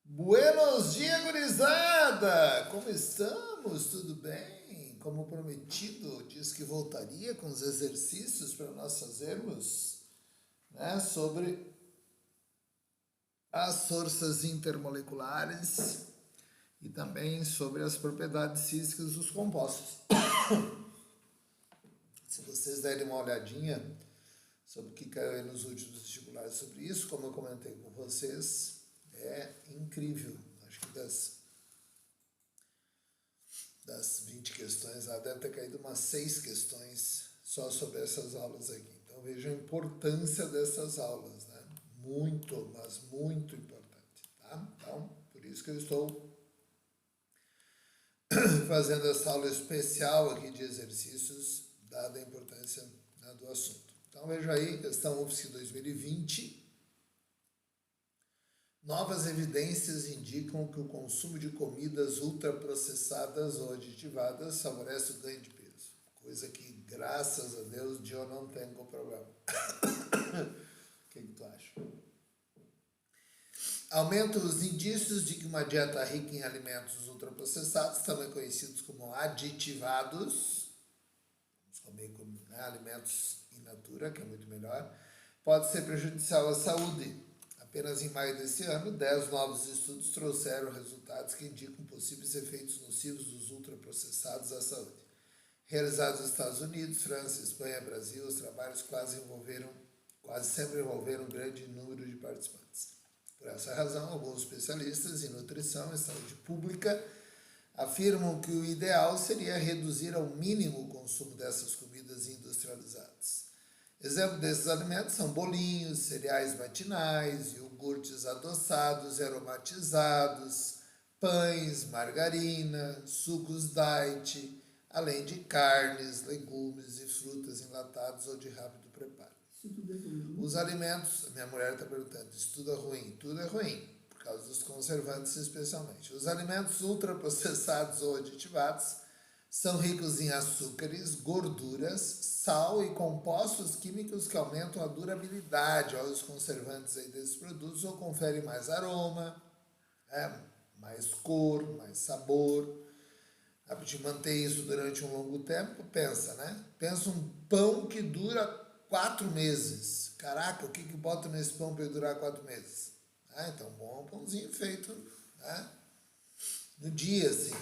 Buenos dias, gurizada! Como estamos? Tudo bem? Como prometido, disse que voltaria com os exercícios para nós fazermos, né, sobre as forças intermoleculares e também sobre as propriedades físicas dos compostos. Se vocês derem uma olhadinha sobre o que caiu aí nos últimos vestibulares sobre isso, como eu comentei com vocês, é incrível. Acho que das 20 questões, deve ter caído umas 6 questões só sobre essas aulas aqui. Então vejam a importância dessas aulas, né? Muito, mas muito importante, tá? Então, por isso que eu estou fazendo essa aula especial aqui de exercícios, dada a importância, né, do assunto. Então veja aí, questão UFSC 2020. Novas evidências indicam que o consumo de comidas ultraprocessadas ou aditivadas favorece o ganho de peso. Coisa que, graças a Deus, eu não tenho problema. O que tu acha? Aumenta os indícios de que uma dieta rica em alimentos ultraprocessados, também conhecidos como aditivados, vamos comer com, né, alimentos in natura, que é muito melhor, pode ser prejudicial à saúde. Apenas em maio desse ano, 10 novos estudos trouxeram resultados que indicam possíveis efeitos nocivos dos ultraprocessados à saúde. Realizados nos Estados Unidos, França, Espanha, Brasil, os trabalhos quase sempre envolveram um grande número de participantes. Por essa razão, alguns especialistas em nutrição e saúde pública afirmam que o ideal seria reduzir ao mínimo o consumo dessas comidas industrializadas. Exemplo desses alimentos são bolinhos, cereais matinais, iogurtes adoçados e aromatizados, pães, margarina, sucos diet, além de carnes, legumes e frutas enlatados ou de rápido preparo. Isso tudo é ruim. Os alimentos, minha mulher está perguntando, isso tudo é ruim? Tudo é ruim, por causa dos conservantes especialmente. Os alimentos ultraprocessados ou aditivados são ricos em açúcares, gorduras, sal e compostos químicos que aumentam a durabilidade aos conservantes aí desses produtos ou conferem mais aroma, mais cor, mais sabor. Para te manter isso durante um longo tempo, pensa, né? Pensa um pão que dura 4 meses. Caraca, o que bota nesse pão para durar 4 meses? Então, bom, um pãozinho feito, né, no dia, assim.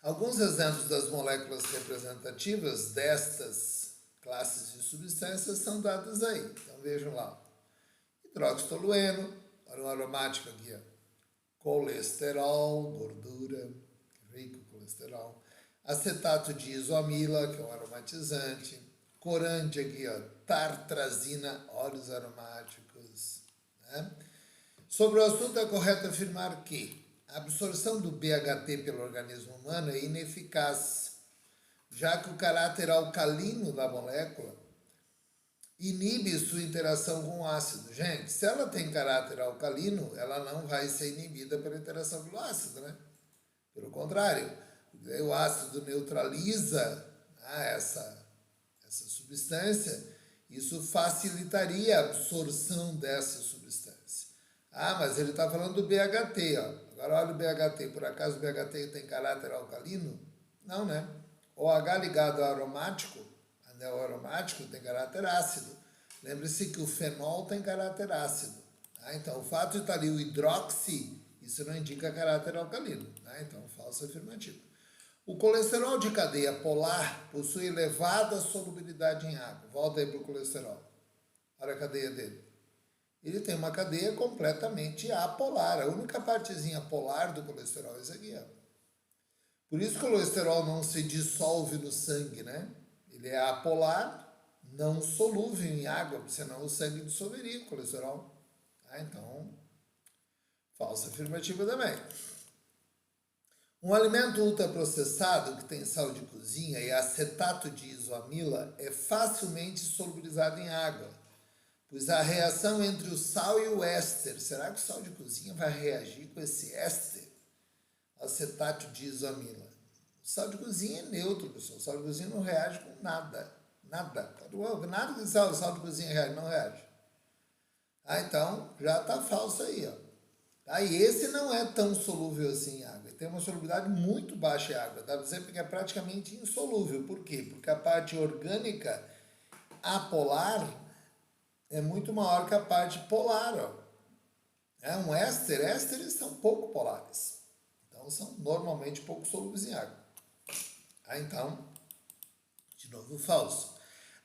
Alguns exemplos das moléculas representativas destas classes de substâncias são dados aí. Então vejam lá. Hidroxitolueno, um aromático aqui, ó. Colesterol, gordura, rico colesterol. Acetato de isoamila, que é um aromatizante. Corante aqui, ó. Tartrazina, óleos aromáticos, né? Sobre o assunto, é correto afirmar que a absorção do BHT pelo organismo humano é ineficaz, já que o caráter alcalino da molécula inibe sua interação com o ácido. Gente, se ela tem caráter alcalino, ela não vai ser inibida pela interação com o ácido, né? Pelo contrário, o ácido neutraliza essa substância, isso facilitaria a absorção dessa substância. Mas ele está falando do BHT, ó. Agora olha o BHT, por acaso o BHT tem caráter alcalino? Não, né? O H ligado ao aromático, anel aromático, tem caráter ácido. Lembre-se que o fenol tem caráter ácido. Então, o fato de estar ali o hidroxi, isso não indica caráter alcalino. Então, falso afirmativo. O colesterol de cadeia polar possui elevada solubilidade em água. Volta aí para o colesterol. Olha a cadeia dele. Ele tem uma cadeia completamente apolar. A única partezinha polar do colesterol é isso aqui, ó. Por isso que o colesterol não se dissolve no sangue, né? Ele é apolar, não solúvel em água, senão o sangue dissolveria o colesterol. Então, falsa afirmativa também. Um alimento ultraprocessado que tem sal de cozinha e acetato de isoamila é facilmente solubilizado em água, pois a reação entre o sal e o éster, será que o sal de cozinha vai reagir com esse éster? Acetato de isoamila. O sal de cozinha é neutro, pessoal. O sal de cozinha não reage com nada. Nada. Nada que o sal de cozinha reage, não reage. Então, já está falso aí, ó. Tá? E esse não é tão solúvel assim em água. Ele tem uma solubilidade muito baixa em água. Dá para dizer que é praticamente insolúvel. Por quê? Porque a parte orgânica apolar é muito maior que a parte polar. Ó. É um éster. Ésteres são pouco polares. Então, são normalmente pouco solúveis em água. Então, de novo, falso.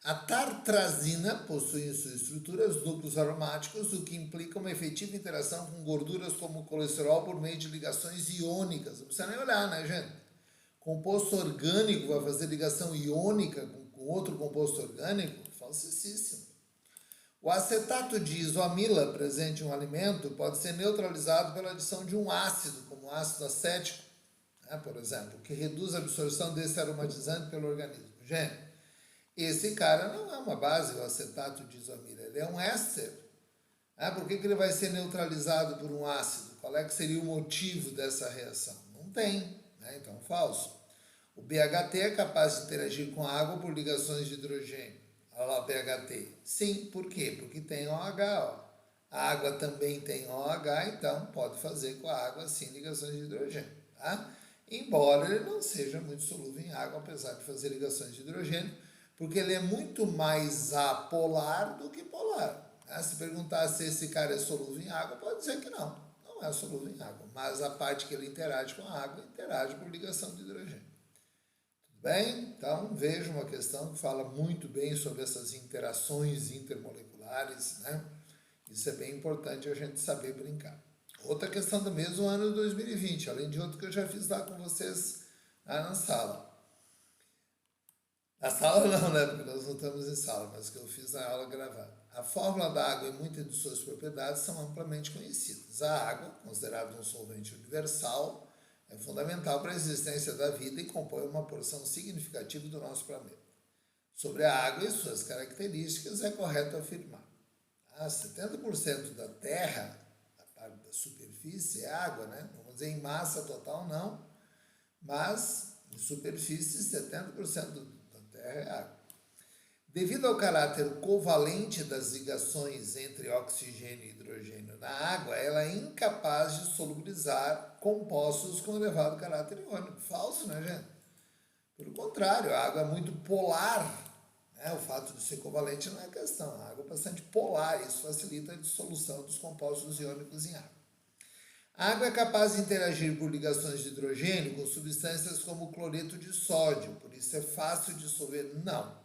A tartrazina possui em sua estrutura os núcleos aromáticos, o que implica uma efetiva interação com gorduras como o colesterol por meio de ligações iônicas. Não precisa nem olhar, né, gente? Composto orgânico vai fazer ligação iônica com outro composto orgânico? Falsíssimo. O acetato de isoamila presente em um alimento pode ser neutralizado pela adição de um ácido, como o ácido acético, né, por exemplo, que reduz a absorção desse aromatizante pelo organismo. Gente, esse cara não é uma base, o acetato de isoamila, ele é um éster. Por que ele vai ser neutralizado por um ácido? Qual é que seria o motivo dessa reação? Não tem, né? Então falso. O BHT é capaz de interagir com a água por ligações de hidrogênio. Olha lá o BHT. Sim, por quê? Porque tem OH. Ó. A água também tem OH, então pode fazer com a água sim ligações de hidrogênio. Tá? Embora ele não seja muito solúvel em água, apesar de fazer ligações de hidrogênio, porque ele é muito mais apolar do que polar. Se perguntar se esse cara é solúvel em água, pode dizer que não. Não é solúvel em água, mas a parte que ele interage com a água, interage por ligação de hidrogênio. Tudo bem? Então, veja uma questão que fala muito bem sobre essas interações intermoleculares, né? Isso é bem importante a gente saber brincar. Outra questão do mesmo ano de 2020, além de outro que eu já fiz lá com vocês na sala. Na sala não, né? Porque nós não estamos em sala, mas que eu fiz na aula gravada. A fórmula da água e muitas de suas propriedades são amplamente conhecidas. A água, considerada um solvente universal, é fundamental para a existência da vida e compõe uma porção significativa do nosso planeta. Sobre a água e suas características, é correto afirmar. 70% da Terra, a parte da superfície, é água, né? Vamos dizer em massa total não, mas em superfície 70% é água. Devido ao caráter covalente das ligações entre oxigênio e hidrogênio na água, ela é incapaz de solubilizar compostos com elevado caráter iônico. Falso, né, gente? Pelo contrário, a água é muito polar. Né? O fato de ser covalente não é questão. A água é bastante polar, isso facilita a dissolução dos compostos iônicos em água. A água é capaz de interagir por ligações de hidrogênio com substâncias como cloreto de sódio, por isso é fácil dissolver. Não.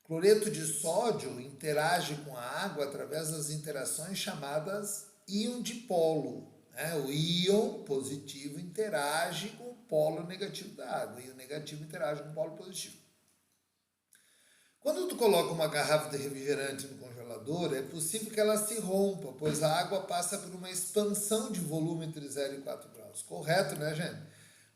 Cloreto de sódio interage com a água através das interações chamadas íon dipolo. Né? O íon positivo interage com o polo negativo da água e o negativo interage com o polo positivo. Quando tu coloca uma garrafa de refrigerante no congelador, é possível que ela se rompa, pois a água passa por uma expansão de volume entre 0 e 4 graus. Correto, né, gente?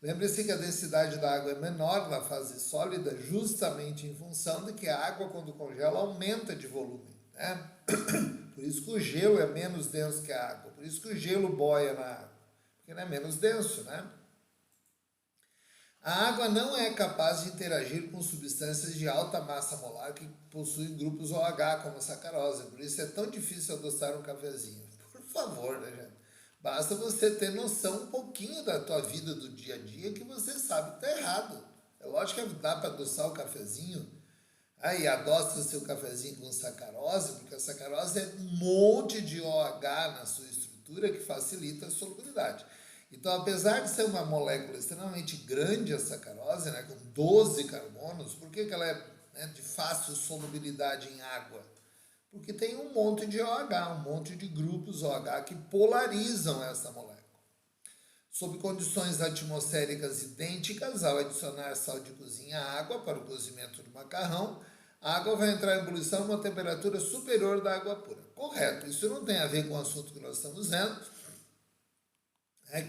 Lembre-se que a densidade da água é menor na fase sólida, justamente em função de que a água, quando congela, aumenta de volume. Né? Por isso que o gelo é menos denso que a água. Por isso que o gelo boia na água. Porque ele é menos denso, né? A água não é capaz de interagir com substâncias de alta massa molar que possuem grupos OH, como a sacarose. Por isso é tão difícil adoçar um cafezinho. Por favor, né, gente? Basta você ter noção um pouquinho da tua vida do dia a dia que você sabe que está errado. É lógico que dá para adoçar o cafezinho. Aí adoça o seu cafezinho com sacarose, porque a sacarose é um monte de OH na sua estrutura que facilita a solubilidade. Então, apesar de ser uma molécula extremamente grande, a sacarose, né, com 12 carbonos, por que ela é, né, de fácil solubilidade em água? Porque tem um monte de OH, um monte de grupos OH que polarizam essa molécula. Sob condições atmosféricas idênticas, ao adicionar sal de cozinha à água para o cozimento do macarrão, a água vai entrar em ebulição a uma temperatura superior da água pura. Correto, isso não tem a ver com o assunto que nós estamos vendo,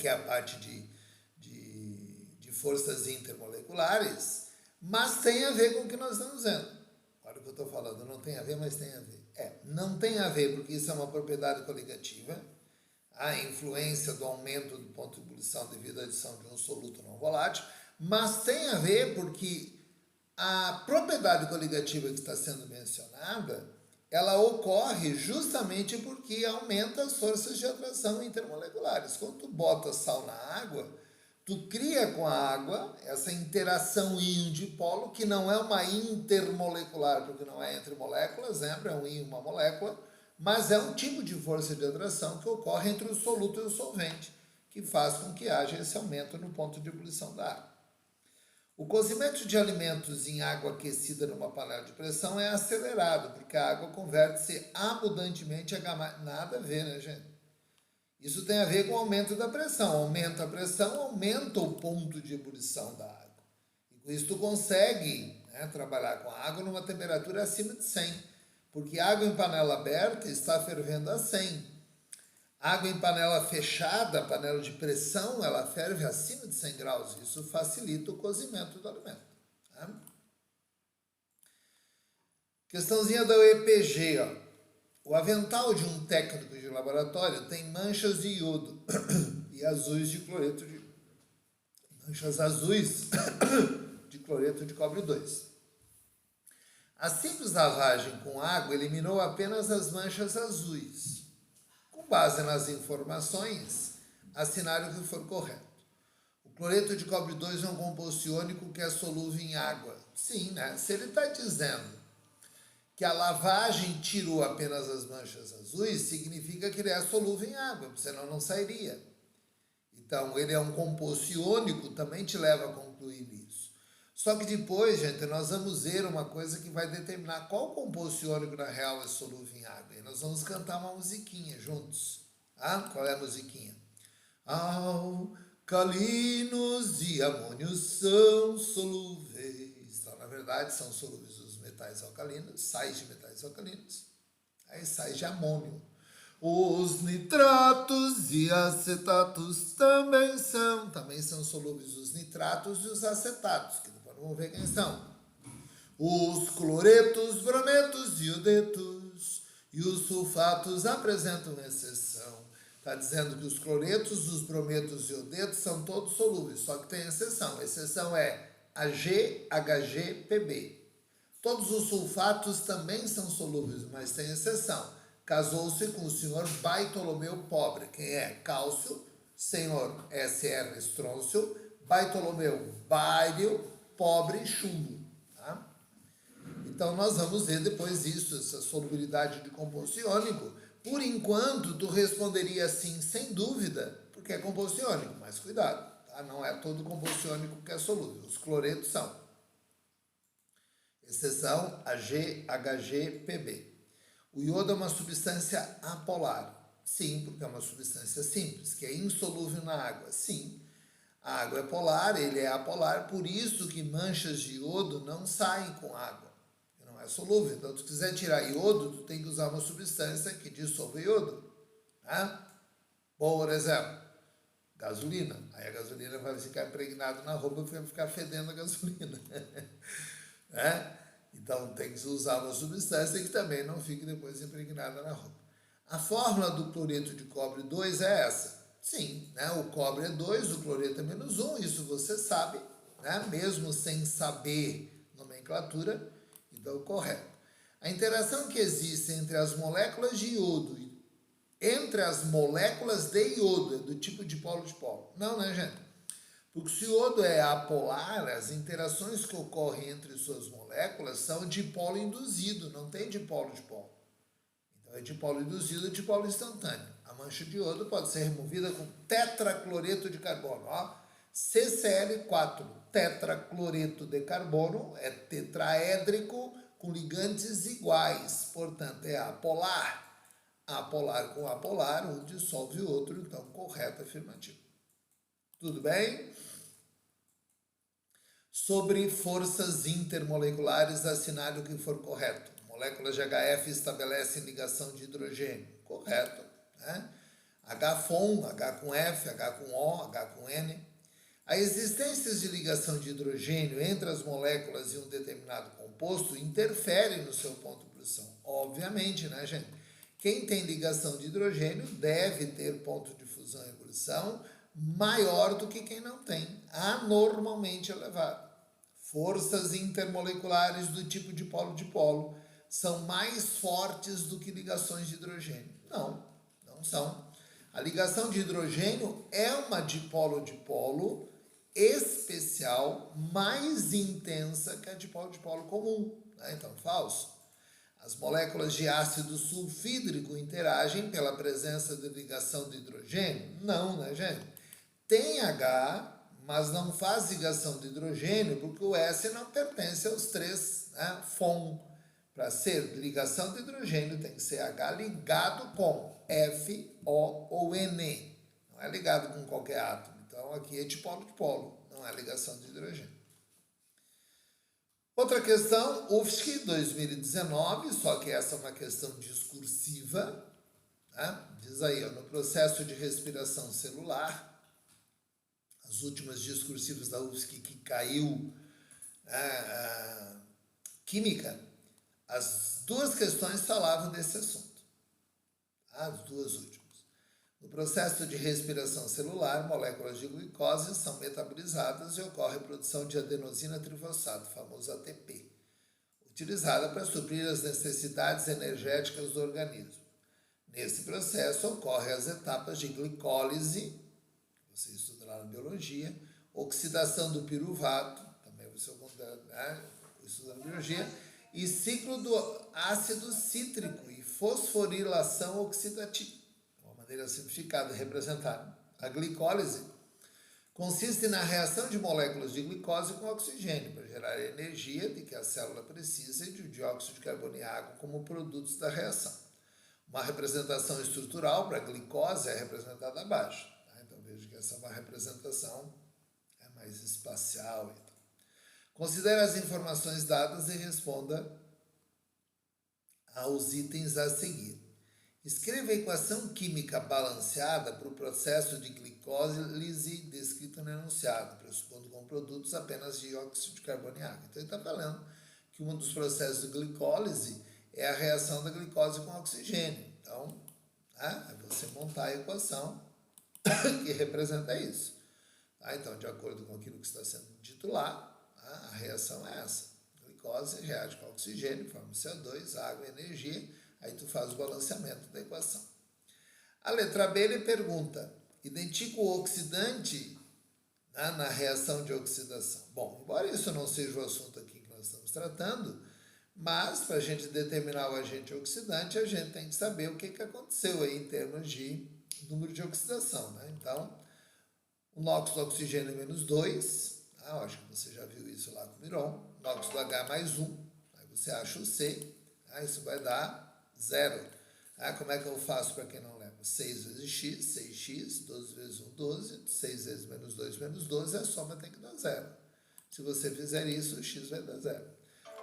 que é a parte de forças intermoleculares, mas tem a ver com o que nós estamos vendo. Olha o que eu estou falando, não tem a ver, mas tem a ver. Não tem a ver, porque isso é uma propriedade coligativa, a influência do aumento do ponto de ebulição devido à adição de um soluto não volátil, mas tem a ver porque a propriedade coligativa que está sendo mencionada ela ocorre justamente porque aumenta as forças de atração intermoleculares. Quando tu bota sal na água, tu cria com a água essa interação íon-dipolo, que não é uma intermolecular, porque não é entre moléculas, sempre é um íon e uma molécula, mas é um tipo de força de atração que ocorre entre o soluto e o solvente, que faz com que haja esse aumento no ponto de ebulição da água. O cozimento de alimentos em água aquecida numa panela de pressão é acelerado, porque a água converte-se abundantemente a gama... Nada a ver, né, gente? Isso tem a ver com o aumento da pressão. Aumenta a pressão, aumenta o ponto de ebulição da água. E com isso tu consegue, né, trabalhar com a água numa temperatura acima de 100, porque água em panela aberta está fervendo a 100. Água em panela fechada, panela de pressão, ela ferve acima de 100 graus. Isso facilita o cozimento do alimento. Tá? Questãozinha da UEPG. Ó. O avental de um técnico de laboratório tem manchas de iodo e azuis de cloreto de... Manchas azuis de cloreto de cobre 2. A simples lavagem com água eliminou apenas as manchas azuis. Com base nas informações, assinale o que for correto. O cloreto de cobre 2 é um composto iônico que é solúvel em água. Sim, né? Se ele está dizendo que a lavagem tirou apenas as manchas azuis, significa que ele é solúvel em água, senão não sairia. Então, ele é um composto iônico, também te leva a concluir isso. Só que depois, gente, nós vamos ver uma coisa que vai determinar qual composto iônico na real é solúvel em água. E nós vamos cantar uma musiquinha juntos. Ah, qual é a musiquinha? Alcalinos e amônios são solúveis. Então, na verdade, são solúveis os metais alcalinos, sais de metais alcalinos, aí sais de amônio. Os nitratos e acetatos também são solúveis os nitratos e os acetatos, que depois vamos ver quem são. Os cloretos, brometos, iodetos e os sulfatos apresentam exceção. Está dizendo que os cloretos, os brometos e iodetos são todos solúveis, só que tem exceção. A exceção é Ag, Hg, Pb. Todos os sulfatos também são solúveis, mas tem exceção. Casou-se com o senhor Bartolomeu Pobre. Quem é? Cálcio, senhor Sr. Estrôncio, Bartolomeu Bário, Pobre, chumbo. Tá? Então, nós vamos ver depois isso, essa solubilidade de composto iônico. Por enquanto, tu responderia sim, sem dúvida, porque é composto iônico, mas cuidado, tá? Não é todo composto iônico que é solúvel, os cloretos são. Exceção Ag, Hg, Pb. O iodo é uma substância apolar. Sim, porque é uma substância simples, que é insolúvel na água. Sim, a água é polar, ele é apolar, por isso que manchas de iodo não saem com água. Não é solúvel. Então, se tu quiser tirar iodo, tu tem que usar uma substância que dissolve iodo. Tá? Por exemplo, gasolina. Aí a gasolina vai ficar impregnada na roupa e vai ficar fedendo a gasolina. Então, tem que usar uma substância que também não fique depois impregnada na roupa. A fórmula do cloreto de cobre 2 é essa. Sim, né? O cobre é 2, o cloreto é menos 1, isso você sabe, né? Mesmo sem saber nomenclatura, então correto. A interação que existe entre as moléculas de iodo e entre as moléculas de iodo é do tipo dipolo de polo. Não, né, gente? Porque se o iodo é apolar, as interações que ocorrem entre suas moléculas são dipolo induzido, não tem dipolo de polo. Então é dipolo induzido e dipolo instantâneo. A mancha de iodo pode ser removida com tetracloreto de carbono. Ó, CCl4, tetracloreto de carbono, é tetraédrico com ligantes iguais, portanto é apolar. Apolar com apolar, um dissolve o outro, então correto, afirmativo. Tudo bem? Sobre forças intermoleculares, assinale o que for correto. Moléculas de HF estabelecem ligação de hidrogênio. Correto. Né? H-FON, H com F, H com O, H com N. A existência de ligação de hidrogênio entre as moléculas e um determinado composto interfere no seu ponto de ebulição. Obviamente, né, gente? Quem tem ligação de hidrogênio deve ter ponto de fusão e ebulição maior do que quem não tem, anormalmente elevado. Forças intermoleculares do tipo dipolo-dipolo são mais fortes do que ligações de hidrogênio. Não, não são. A ligação de hidrogênio é uma dipolo-dipolo especial, mais intensa que a dipolo-dipolo comum. Né? Então, falso. As moléculas de ácido sulfídrico interagem pela presença de ligação de hidrogênio? Não, né, gente? Tem H, mas não faz ligação de hidrogênio, porque o S não pertence aos três, né, FON. Para ser ligação de hidrogênio, tem que ser H ligado com F, O ou N. Não é ligado com qualquer átomo. Então, aqui é dipolo-dipolo, não é ligação de hidrogênio. Outra questão, UFSC 2019, só que essa é uma questão discursiva. Né? Diz aí, ó, no processo de respiração celular, as últimas discursivas da UFSC que caiu, química, as duas questões falavam desse assunto. As duas últimas. No processo de respiração celular, moléculas de glicose são metabolizadas e ocorre a produção de adenosina trifosfato, famoso ATP, utilizada para suprir as necessidades energéticas do organismo. Nesse processo ocorrem as etapas de glicólise, você estudará na biologia, oxidação do piruvato, também você estuda na biologia, e ciclo do ácido cítrico e fosforilação oxidativa. Maneira simplificada de representar. A glicólise consiste na reação de moléculas de glicose com oxigênio para gerar a energia de que a célula precisa e de dióxido de carbono e água como produtos da reação. Uma representação estrutural para a glicose é representada abaixo. Tá? Então veja que essa é uma representação mais espacial. Então. Considere as informações dadas e responda aos itens a seguir. Escreva a equação química balanceada para o processo de glicólise descrito no enunciado, pressupondo com produtos apenas dióxido de carbono e água. Então, ele está falando que um dos processos de glicólise é a reação da glicose com oxigênio. Então, é você montar a equação que representa isso. Tá? Então, de acordo com aquilo que está sendo dito lá, a reação é essa. A glicose reage com oxigênio, forma CO2, água e energia. Aí tu faz o balanceamento da equação. A letra B, ele pergunta, identifica o oxidante, né, na reação de oxidação. Bom, embora isso não seja o assunto aqui que nós estamos tratando, mas para a gente determinar o agente oxidante, a gente tem que saber o que aconteceu aí em termos de número de oxidação. Né? Então, o NOx do oxigênio é menos 2, eu acho que você já viu isso lá com o Miron, NOx do H mais 1, aí você acha o C, isso vai dar 0. Como é que eu faço para quem não lembra? 6 vezes x, 6x, 12 vezes 1, 12, 6 vezes menos 2, menos 12, a soma tem que dar 0. Se você fizer isso, o x vai dar 0.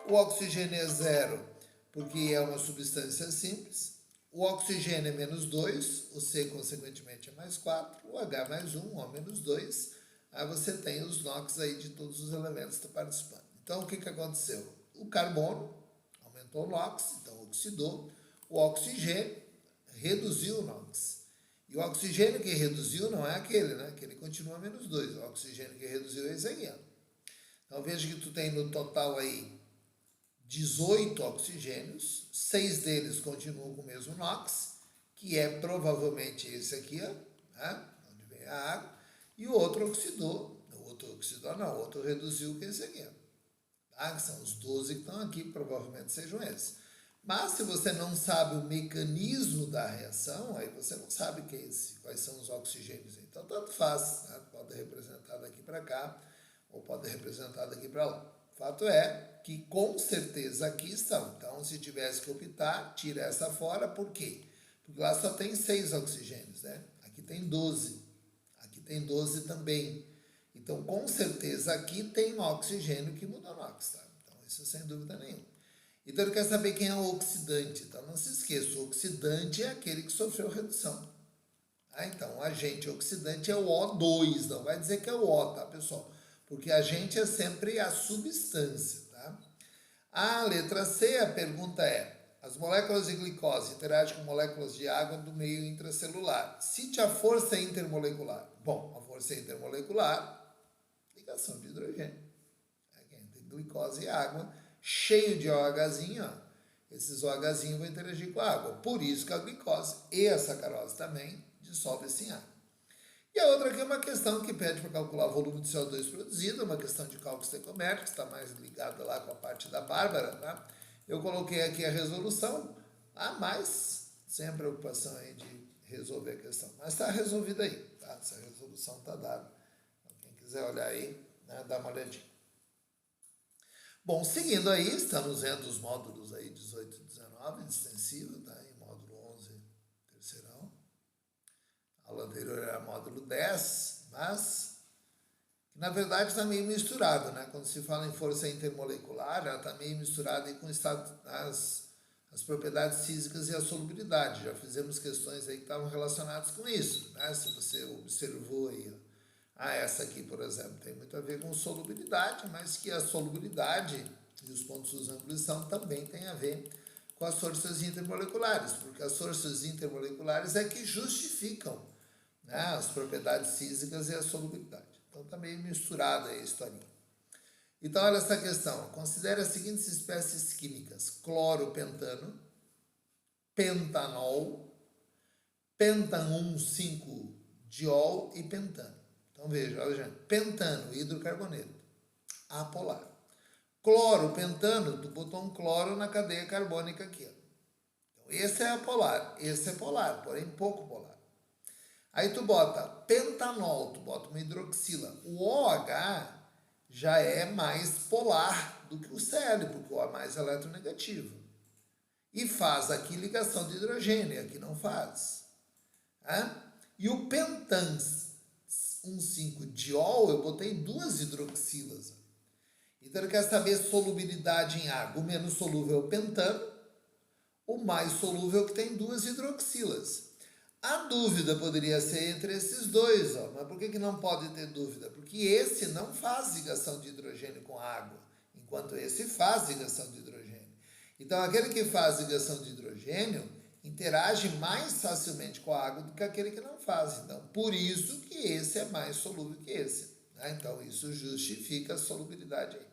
O oxigênio é 0, porque é uma substância simples. O oxigênio é menos 2, o C, consequentemente, é mais 4, o H mais 1, O menos 2. Aí você tem os NOx aí de todos os elementos que estão participando. Então, o que aconteceu? O carbono aumentou o NOx, então oxidou. O oxigênio reduziu o NOx. E o oxigênio que reduziu não é aquele, né? Que ele continua menos 2. O oxigênio que reduziu é esse aqui. Ó. Então, veja que tu tem no total aí 18 oxigênios. 6 deles continuam com o mesmo NOx, que é provavelmente esse aqui, ó, né? Onde vem a água. E o outro oxidou. O outro reduziu, que é esse aqui. Ó. Tá? Que são os 12 que estão aqui, provavelmente sejam esses. Mas se você não sabe o mecanismo da reação, aí você não sabe quais são os oxigênios. Então, tanto faz, né? Pode representar daqui para cá, ou pode representar daqui para lá. O fato é que, com certeza, aqui estão. Então, se tivesse que optar, tira essa fora. Por quê? Porque lá só tem 6 oxigênios, né? Aqui tem 12. Aqui tem 12 também. Então, com certeza, aqui tem um oxigênio que muda o NOx, tá? Então, isso sem dúvida nenhuma. Então, ele quer saber quem é o oxidante. Então, não se esqueça, o oxidante é aquele que sofreu redução. Então, o agente oxidante é o O2, não vai dizer que é o O, tá, pessoal? Porque agente é sempre a substância, tá? A letra C, a pergunta é, as moléculas de glicose interagem com moléculas de água do meio intracelular. Cite a força intermolecular. Bom, a força intermolecular, ligação de hidrogênio. Entre glicose e água, cheio de OHzinho, ó, esses OHzinhos vão interagir com a água. Por isso que a glicose e a sacarose também dissolvem-se em água. E a outra aqui é uma questão que pede para calcular o volume de CO2 produzido, uma questão de cálculo estequiométrico, está mais ligada lá com a parte da Bárbara, tá? Eu coloquei aqui a resolução, mas sem a preocupação aí de resolver a questão. Mas está resolvida aí, tá? Essa resolução está dada. Então, quem quiser olhar aí, né, dá uma olhadinha. Bom, seguindo aí, estamos vendo os módulos aí 18 e 19, extensivo, tá? Em módulo 11, terceirão. A aula anterior era módulo 10, mas na verdade está meio misturado, né? Quando se fala em força intermolecular, ela está meio misturada aí com as propriedades físicas e a solubilidade. Já fizemos questões aí que estavam relacionadas com isso, né? Se você observou aí, essa aqui, por exemplo, tem muito a ver com solubilidade, mas que a solubilidade e os pontos de ebulição também tem a ver com as forças intermoleculares, porque as forças intermoleculares é que justificam, né, as propriedades físicas e a solubilidade. Então está meio misturada aí a historinha. Então olha essa questão, considere as seguintes espécies químicas: cloropentano, pentanol, pentan 1,5-diol e pentano. Então veja, olha, gente, pentano, hidrocarboneto, apolar. Cloro, pentano, tu botou um cloro na cadeia carbônica aqui. Então, esse é apolar, esse é polar, porém pouco polar. Aí tu bota pentanol, tu bota uma hidroxila. O OH já é mais polar do que o Cl, porque o O é mais eletronegativo. E faz aqui ligação de hidrogênio, aqui não faz. E o pentan 1,5-diol, eu botei 2 hidroxilas. Então ele quer saber solubilidade em água. O menos solúvel é o pentano, o mais solúvel que tem 2 hidroxilas. A dúvida poderia ser entre esses dois, mas por que não pode ter dúvida? Porque esse não faz ligação de hidrogênio com água, enquanto esse faz ligação de hidrogênio. Então aquele que faz ligação de hidrogênio interage mais facilmente com a água do que aquele que não faz. Então, por isso que esse é mais solúvel que esse. Então, isso justifica a solubilidade aí.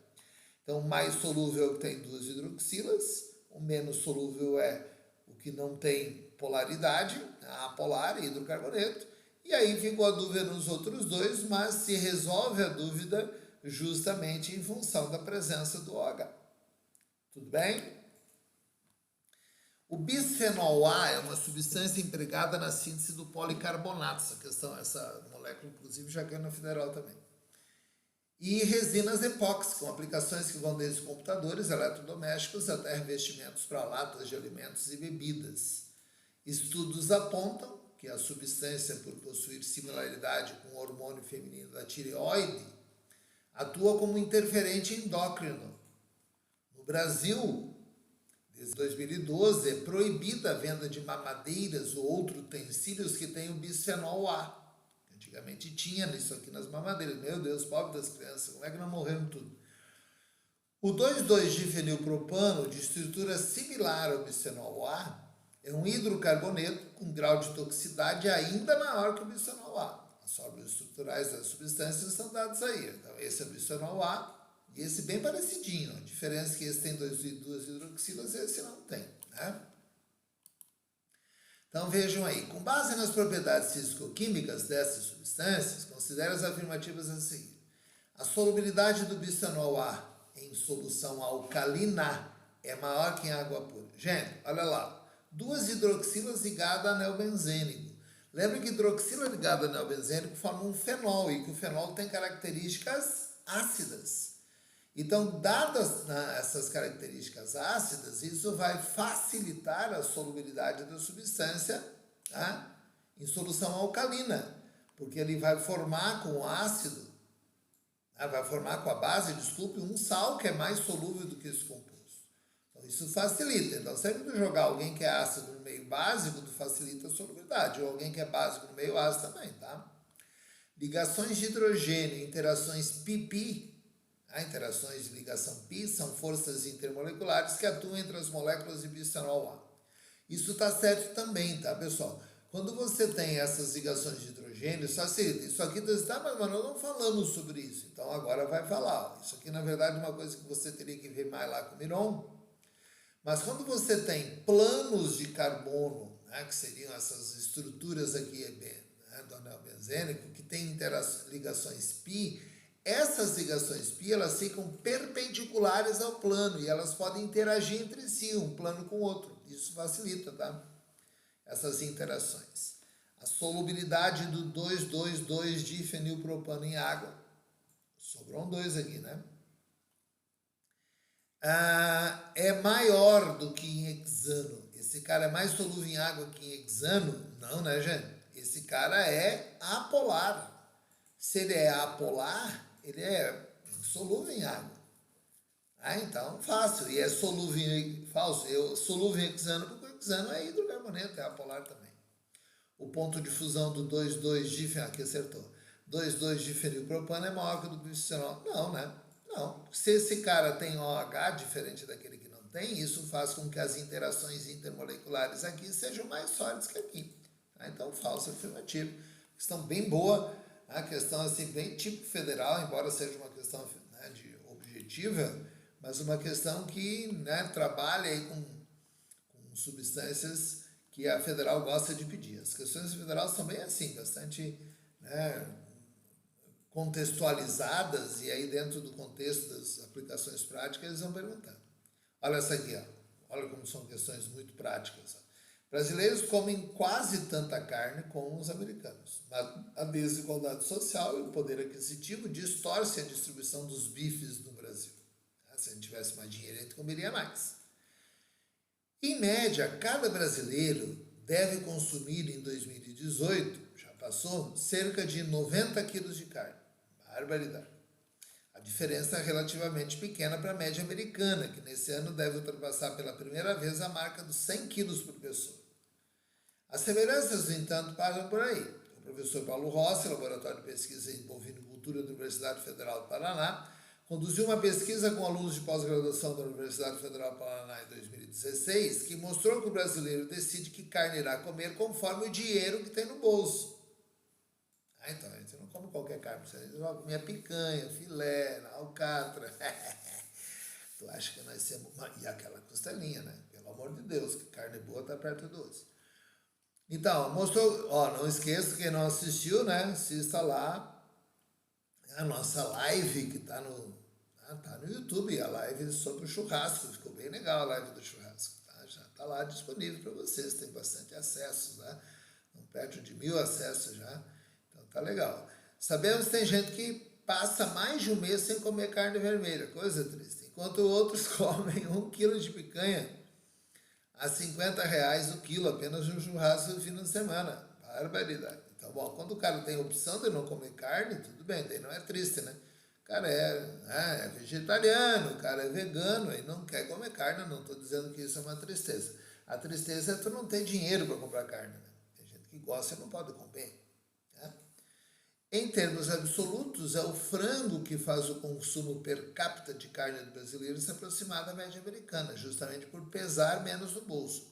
Então, o mais solúvel é o que tem 2 hidroxilas, o menos solúvel é o que não tem polaridade, apolar e hidrocarboneto. E aí ficou a dúvida nos outros dois, mas se resolve a dúvida justamente em função da presença do OH. Tudo bem? O bisfenol A é uma substância empregada na síntese do policarbonato. Essa molécula, inclusive, já caiu na federal também. E resinas epóxi, com aplicações que vão desde computadores eletrodomésticos até revestimentos para latas de alimentos e bebidas. Estudos apontam que a substância, por possuir similaridade com o hormônio feminino da tireoide, atua como interferente endócrino. No Brasil, desde 2012, é proibida a venda de mamadeiras ou outros utensílios que tenham bisfenol A. Antigamente tinha isso aqui nas mamadeiras. Meu Deus, pobre das crianças, como é que não morreram tudo? O 2,2-difenilpropano, de estrutura similar ao bisfenol A, é um hidrocarboneto com grau de toxicidade ainda maior que o bisfenol A. As fórmulas estruturais das substâncias são dadas aí. Então, esse é o bisfenol A e esse bem parecidinho. A diferença é que esse tem 2 hidroxilas e esse não tem, né? Então vejam aí, com base nas propriedades físico-químicas dessas substâncias, considere as afirmativas a seguir. A solubilidade do bisfenol A em solução alcalina é maior que em água pura. Gente, olha lá, 2 hidroxilas ligadas a anel benzênico. Lembra que hidroxila ligada a anel benzênico forma um fenol e que o fenol tem características ácidas. Então, dadas essas características ácidas, isso vai facilitar a solubilidade da substância em solução alcalina, porque ele vai formar com o ácido, vai formar com a base, um sal que é mais solúvel do que esse composto. Então, isso facilita. Então, sempre que jogar alguém que é ácido no meio básico, tu facilita a solubilidade, ou alguém que é básico no meio ácido também, tá? Ligações de hidrogênio, interações pi-pi. Interações de ligação pi são forças intermoleculares que atuam entre as moléculas de bisfenol A. Isso está certo também, tá, pessoal? Quando você tem essas ligações de hidrogênio, facilita. Isso aqui está, mas nós não falamos sobre isso. Então, agora vai falar. Isso aqui, na verdade, é uma coisa que você teria que ver mais lá com o Miron. Mas quando você tem planos de carbono, né, que seriam essas estruturas aqui, né, do anel benzênico, que tem ligações π, essas ligações π, elas ficam perpendiculares ao plano e elas podem interagir entre si, um plano com o outro. Isso facilita, tá? Essas interações. A solubilidade do 2,2,2-difenilpropano em água. Sobrou um 2 aqui, né? É maior do que em hexano. Esse cara é mais solúvel em água que em hexano? Não, né, gente? Esse cara é apolar. Se ele é apolar, ele é solúvel em água. Então, fácil. E é solúvel em falso. Solúvel em hexano, porque o hexano é hidrocarboneto, é apolar também. O ponto de fusão do 2,2-difenil, aqui acertou. 2,2-difenilpropano é maior que o do glicerol. Não, né? Não. Se esse cara tem OH diferente daquele que não tem, isso faz com que as interações intermoleculares aqui sejam mais sólidas que aqui. Então, falso afirmativo. Questão bem boa, a questão assim, bem tipo federal, embora seja uma questão, né, de objetiva, mas uma questão que, né, trabalha aí com substâncias que a federal gosta de pedir. As questões federais são bem assim, bastante, né, contextualizadas, e aí dentro do contexto das aplicações práticas eles vão perguntando. Olha essa aqui, ó. Olha como são questões muito práticas. Ó. Brasileiros comem quase tanta carne como os americanos, mas a desigualdade social e o poder aquisitivo distorcem a distribuição dos bifes no Brasil. Se a gente tivesse mais dinheiro, a gente comeria mais. Em média, cada brasileiro deve consumir em 2018, já passou, cerca de 90 quilos de carne. Barbaridade. A diferença é relativamente pequena para a média americana, que nesse ano deve ultrapassar pela primeira vez a marca dos 100 quilos por pessoa. As semelhanças, no entanto, param por aí. O professor Paulo Rossi, Laboratório de Pesquisa em Bovinocultura da Universidade Federal do Paraná, conduziu uma pesquisa com alunos de pós-graduação da Universidade Federal do Paraná em 2016, que mostrou que o brasileiro decide que carne irá comer conforme o dinheiro que tem no bolso. Então, a gente não come qualquer carne, você vai comer picanha, filé, alcatra. Tu acha que nós temos... E aquela costelinha, né? Pelo amor de Deus, que carne boa está perto do osso. Então, mostrou... não esqueça, quem não assistiu, né? Assista lá a nossa live, que está no YouTube, a live sobre o churrasco. Ficou bem legal a live do churrasco. Tá? Já está lá disponível para vocês, tem bastante acessos, né? Perto de 1.000 acessos já. Então tá legal. Sabemos que tem gente que passa mais de um mês sem comer carne vermelha, coisa triste. Enquanto outros comem 1 quilo de picanha a R$50 o quilo, apenas no churrasco no fim de semana. Barbaridade. Então, bom, quando o cara tem a opção de não comer carne, tudo bem, daí não é triste, né? O cara é vegetariano, o cara é vegano e não quer comer carne, não estou dizendo que isso é uma tristeza. A tristeza é tu não ter dinheiro para comprar carne, né? Tem gente que gosta e não pode comer. Né? Em termos absolutos, é o frango que faz o consumo per capita de carne do brasileiro se aproximar da média americana, justamente por pesar menos no bolso.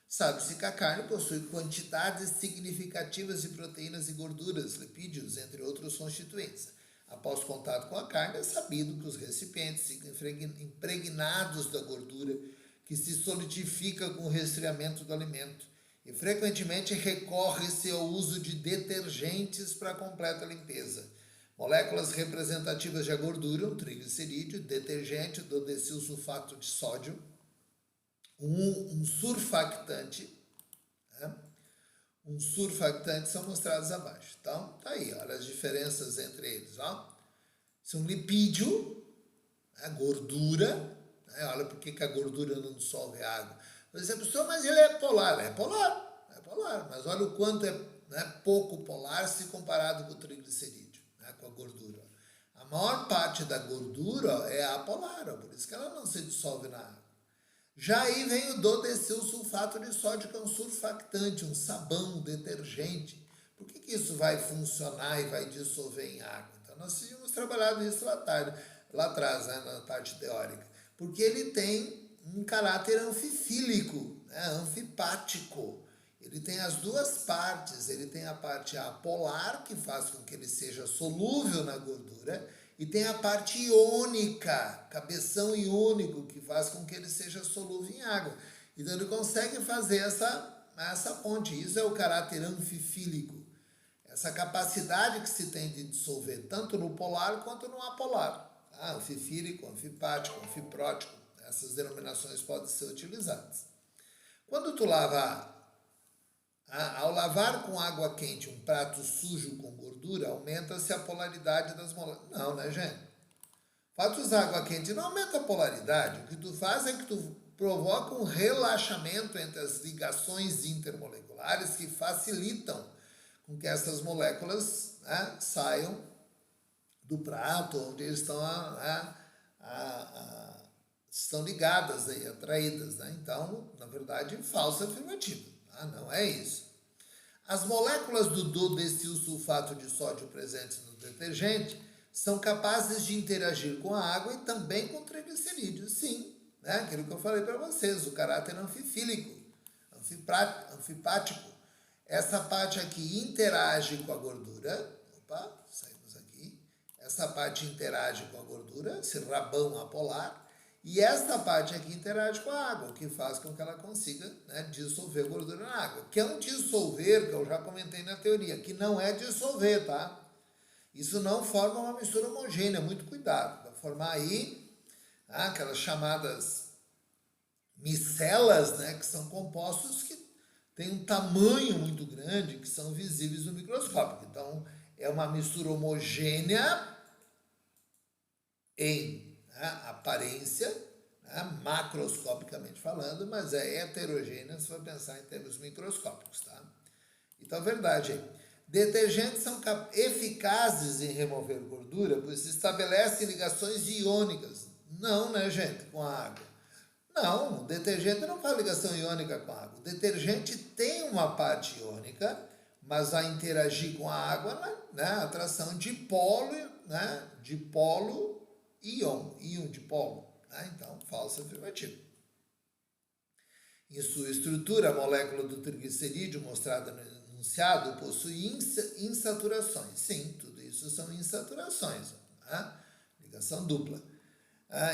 Sabe-se que a carne possui quantidades significativas de proteínas e gorduras, lipídios, entre outros constituintes. Após contato com a carne, é sabido que os recipientes ficam impregnados da gordura que se solidifica com o resfriamento do alimento e frequentemente recorre-se ao uso de detergentes para completa limpeza. Moléculas representativas de gordura, um triglicerídeo, detergente, dodecilsulfato de sódio, um surfactante, né? Um surfactante são mostrados abaixo. Então, tá aí, olha as diferenças entre eles. Ó. São lipídio, né? Gordura, né? Olha por que a gordura não dissolve a água. Por exemplo, mas ele é polar. É polar, mas olha o quanto é, né, pouco polar se comparado com o triglicerídeo, né, com a gordura. A maior parte da gordura é apolar, por isso que ela não se dissolve na água. Já aí vem o dodecilsulfato de sódio, que é um surfactante, um sabão, um detergente. Por que isso vai funcionar e vai dissolver em água? Então, nós tínhamos trabalhado isso lá atrás, né, na parte teórica. Porque ele tem um caráter anfifílico, né, anfipático. Ele tem as duas partes. Ele tem a parte apolar, que faz com que ele seja solúvel na gordura, E tem a parte iônica, cabeção iônico, que faz com que ele seja solúvel em água. Então ele consegue fazer essa ponte. Isso é o caráter anfifílico. Essa capacidade que se tem de dissolver tanto no polar quanto no apolar. Anfifílico, anfipático, anfiprótico. Essas denominações podem ser utilizadas. Quando tu lava, ao lavar com água quente um prato sujo com gordura, aumenta-se a polaridade das moléculas. Não, né, gente? O fato de usar água quente não aumenta a polaridade. O que tu faz é que tu provoca um relaxamento entre as ligações intermoleculares que facilitam com que essas moléculas saiam do prato, onde eles estão ligadas, aí, atraídas. Né? Então, na verdade, falso afirmativo. Não é isso. As moléculas do dodecilsulfato de sódio presentes no detergente são capazes de interagir com a água e também com triglicerídeos, sim. Né? Aquilo que eu falei para vocês, o caráter anfifílico, anfipático. Essa parte aqui interage com a gordura. Opa, saímos aqui. Essa parte interage com a gordura, esse rabão apolar. E essa parte aqui interage com a água, o que faz com que ela consiga dissolver a gordura na água. Que é um dissolver, que eu já comentei na teoria, que não é dissolver, tá? Isso não forma uma mistura homogênea, muito cuidado. Vai formar aí aquelas chamadas micelas, que são compostos que têm um tamanho muito grande, que são visíveis no microscópio. Então, é uma mistura homogênea em aparência, macroscopicamente falando, mas é heterogênea se for pensar em termos microscópicos, tá? Então, a verdade é, detergentes são eficazes em remover gordura, pois estabelecem ligações iônicas. Não, né, gente, com a água. Não, o detergente não faz ligação iônica com a água. O detergente tem uma parte iônica, mas vai interagir com a água na atração de polo, de polo íon de polo. Então, falso afirmativo. Em sua estrutura, a molécula do triglicerídeo mostrada no enunciado possui insaturações. Sim, tudo isso são insaturações. Ligação dupla.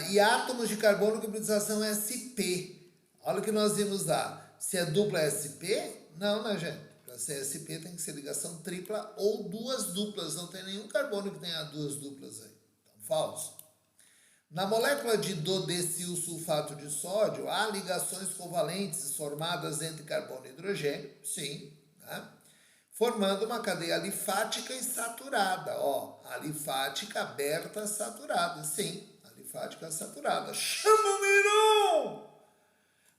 E átomos de carbono com hidroxidação sp. Olha o que nós vimos lá. Se é dupla sp, não, né, gente? Para ser sp tem que ser ligação tripla ou duas duplas. Não tem nenhum carbono que tenha duas duplas aí. Então, falso. Na molécula de dodecilsulfato de sódio, há ligações covalentes formadas entre carbono e hidrogênio, sim, formando uma cadeia alifática e saturada. Alifática aberta, saturada, sim, alifática saturada. Chama, Mirão!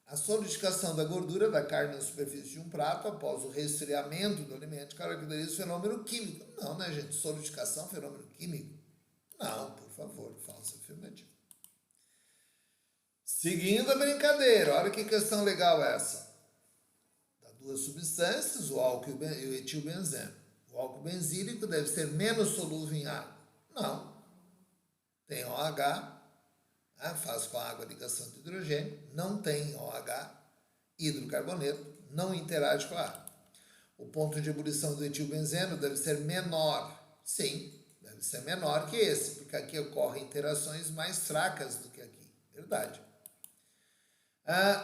A solidificação da gordura da carne na superfície de um prato após o resfriamento do alimento caracteriza o fenômeno químico. Não, né, gente? Solidificação, fenômeno químico? Não, por favor, falso afirmativo. Seguindo a brincadeira, olha que questão legal essa. Dá duas substâncias, o álcool e o etilbenzeno. O álcool benzílico deve ser menos solúvel em água. Não. Tem OH, faz com a água a ligação de hidrogênio, não tem OH, hidrocarboneto, não interage com a água. O ponto de ebulição do etilbenzeno deve ser menor. Sim, deve ser menor que esse, porque aqui ocorrem interações mais fracas do que aqui. Verdade.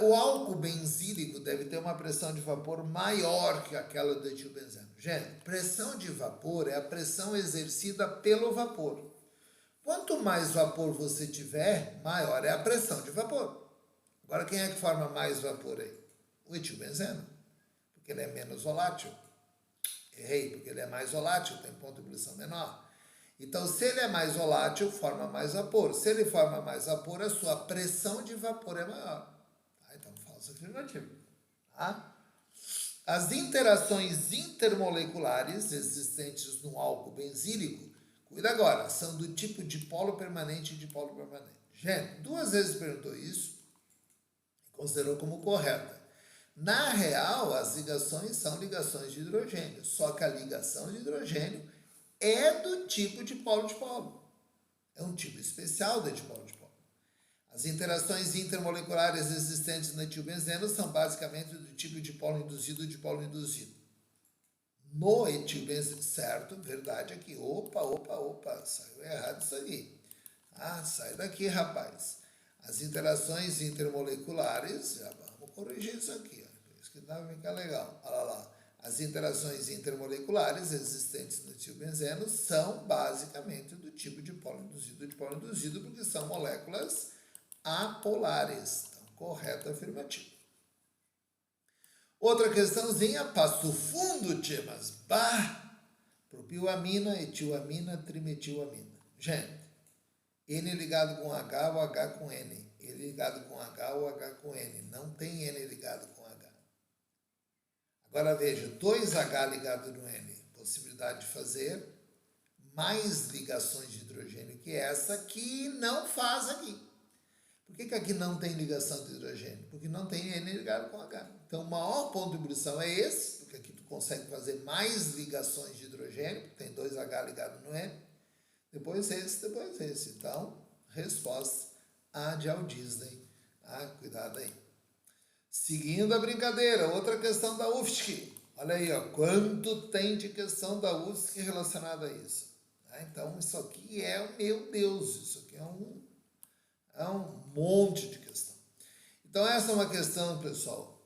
O álcool benzílico deve ter uma pressão de vapor maior que aquela do etilbenzeno. Gente, pressão de vapor é a pressão exercida pelo vapor. Quanto mais vapor você tiver, maior é a pressão de vapor. Agora, quem é que forma mais vapor aí? O etilbenzeno, porque ele é menos volátil. Errei, porque ele é mais volátil, tem ponto de ebulição menor. Então, se ele é mais volátil, forma mais vapor. Se ele forma mais vapor, a sua pressão de vapor é maior. Então, falso afirmativo. As interações intermoleculares existentes no álcool benzílico, cuida agora, são do tipo dipolo permanente e dipolo permanente. Gente, 2 vezes perguntou isso e considerou como correta. Na real, as ligações são ligações de hidrogênio, só que a ligação de hidrogênio é do tipo dipolo-dipolo. É um tipo especial de dipolo-dipolo. As interações intermoleculares existentes no etilbenzeno são basicamente do tipo dipolo induzido e dipolo induzido. no etilbenzeno, certo, verdade aqui, opa, saiu errado isso aqui. Ah, sai daqui, rapaz. As interações intermoleculares, já vamos corrigir isso aqui, ó. Isso que vai ficar legal. Olha lá. As interações intermoleculares existentes no etilbenzeno são basicamente do tipo de polo induzido, porque são moléculas apolares. Então, correto, afirmativo. Outra questãozinha, passo fundo, tia, mas propioamina, etilamina, trimetilamina. Gente, N ligado com H ou H com N. N ligado com H ou H com N. Não tem N ligado com H. Agora veja, 2H ligado no N. Possibilidade de fazer mais ligações de hidrogênio que essa que não faz aqui. Por que aqui não tem ligação de hidrogênio? Porque não tem N ligado com H. Então, o maior ponto de ebulição é esse, porque aqui tu consegue fazer mais ligações de hidrogênio, porque tem 2H ligado no N. Depois esse. Então, resposta A de Walt Disney. Cuidado aí. Seguindo a brincadeira, outra questão da UFSC. Olha aí, ó, quanto tem de questão da UFSC relacionada a isso. Então, isso aqui meu Deus, isso aqui é um monte de questão. Então, essa é uma questão, pessoal,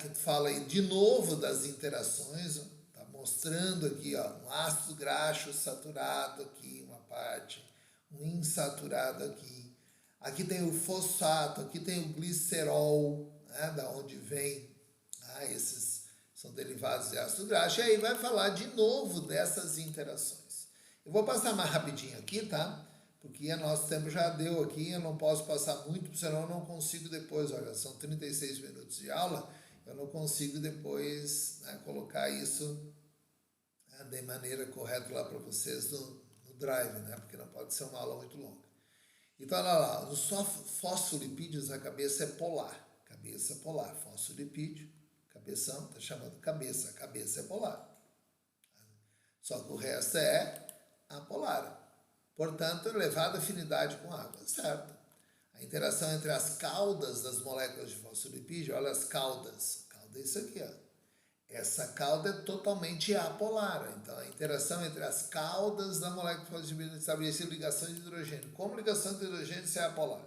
que fala aí de novo das interações. Está mostrando aqui, ó, um ácido graxo saturado aqui, uma parte, um insaturado aqui. Aqui tem o fosfato, aqui tem o glicerol, da onde vem, esses são derivados de ácido graxo. E aí vai falar de novo dessas interações. Eu vou passar mais rapidinho aqui, tá? Porque nosso tempo já deu aqui, eu não posso passar muito, senão eu não consigo depois, olha, são 36 minutos de aula, eu não consigo depois colocar isso de maneira correta lá para vocês no Drive, porque não pode ser uma aula muito longa. Então, olha lá, nos fosfolipídios a cabeça é polar, fosfolipídio, cabeção, está chamando cabeça, a cabeça é polar. Só que o resto é apolar. Portanto, elevada afinidade com água, certo? A interação entre as caudas das moléculas de fosfolipídio, olha as caudas. Cauda é isso aqui, ó. Essa cauda é totalmente apolar. Então, a interação entre as caudas da molécula de fosfolipídio estabelecer ligação de hidrogênio. Como ligação de hidrogênio se é apolar?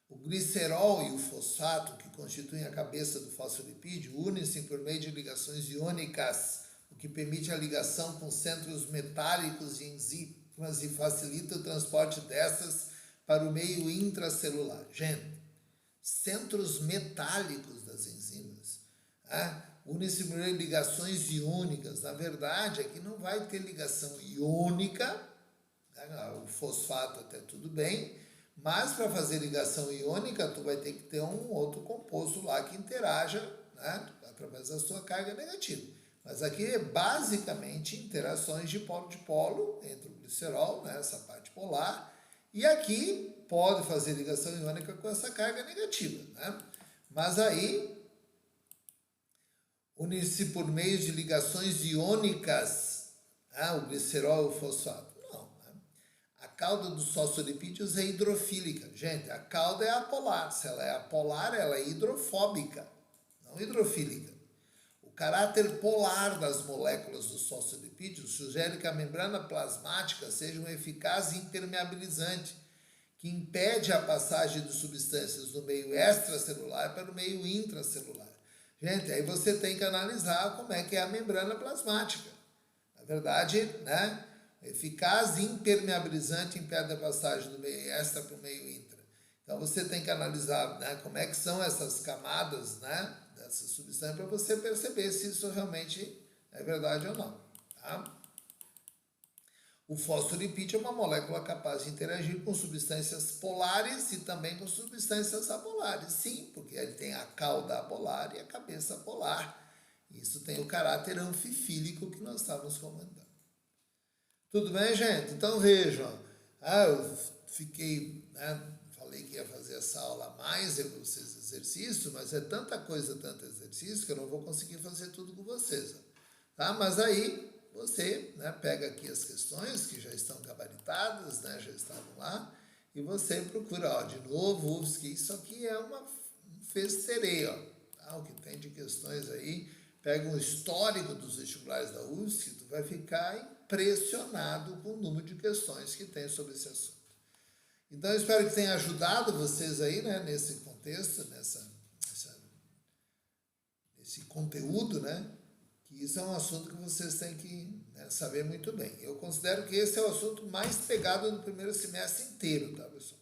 O glicerol e o fosfato, que constituem a cabeça do fosfolipídio, unem-se por meio de ligações iônicas, o que permite a ligação com centros metálicos de enzimas e facilita o transporte dessas para o meio intracelular. Gente, centros metálicos das enzimas, unem-se por meio de ligações iônicas. Na verdade, aqui não vai ter ligação iônica, o fosfato até tudo bem, mas para fazer ligação iônica, tu vai ter que ter um outro composto lá que interaja, através da sua carga negativa. Mas aqui é basicamente interações de polo entre o glicerol, essa parte polar, e aqui pode fazer ligação iônica com essa carga negativa. Mas aí, une-se por meio de ligações iônicas, o glicerol e o fosfato. A cauda dos fosfolipídios é hidrofílica. Gente, a cauda é apolar. Se ela é apolar, ela é hidrofóbica, não hidrofílica. O caráter polar das moléculas dos fosfolipídios sugere que a membrana plasmática seja um eficaz impermeabilizante que impede a passagem de substâncias do meio extracelular para o meio intracelular. Gente, aí você tem que analisar como é que é a membrana plasmática. Na verdade, eficaz impermeabilizante impede a passagem do meio extra para o meio intra. Então, você tem que analisar como é que são essas camadas dessa substância para você perceber se isso realmente é verdade ou não. O fosfolipídio é uma molécula capaz de interagir com substâncias polares e também com substâncias apolares. Sim, porque ele tem a cauda apolar e a cabeça polar. Isso tem o caráter anfifílico que nós estávamos comentando. Tudo bem, gente? Então vejam, eu fiquei, falei que ia fazer essa aula a mais para vocês exercício, mas é tanta coisa, tanto exercício, que eu não vou conseguir fazer tudo com vocês. Tá? Mas aí você pega aqui as questões que já estão gabaritadas, já estavam lá, e você procura, de novo, UFSC, isso aqui é um festeirê, o que tem de questões aí pega um histórico dos vestibulares da USP, tu vai ficar impressionado com o número de questões que tem sobre esse assunto. Então, eu espero que tenha ajudado vocês aí, né, nesse contexto, nesse conteúdo, né, que isso é um assunto que vocês têm que, né, saber muito bem. Eu considero que esse é o assunto mais pegado no primeiro semestre inteiro, tá, pessoal?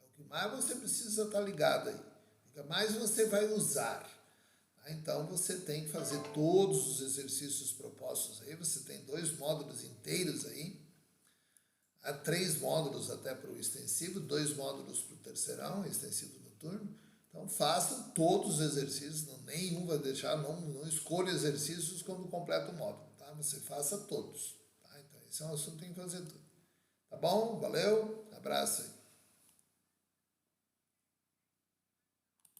É o que mais você precisa estar ligado aí, o que mais você vai usar. Então, você tem que fazer todos os exercícios propostos aí. Você tem 2 módulos inteiros aí. Há 3 módulos até para o extensivo, 2 módulos para o terceirão, extensivo noturno. Então, façam todos os exercícios, nenhum vai deixar, não escolha exercícios quando completa o módulo, tá? Você faça todos. Tá? Então, esse é um assunto que tem que fazer tudo. Tá bom? Valeu, abraço aí.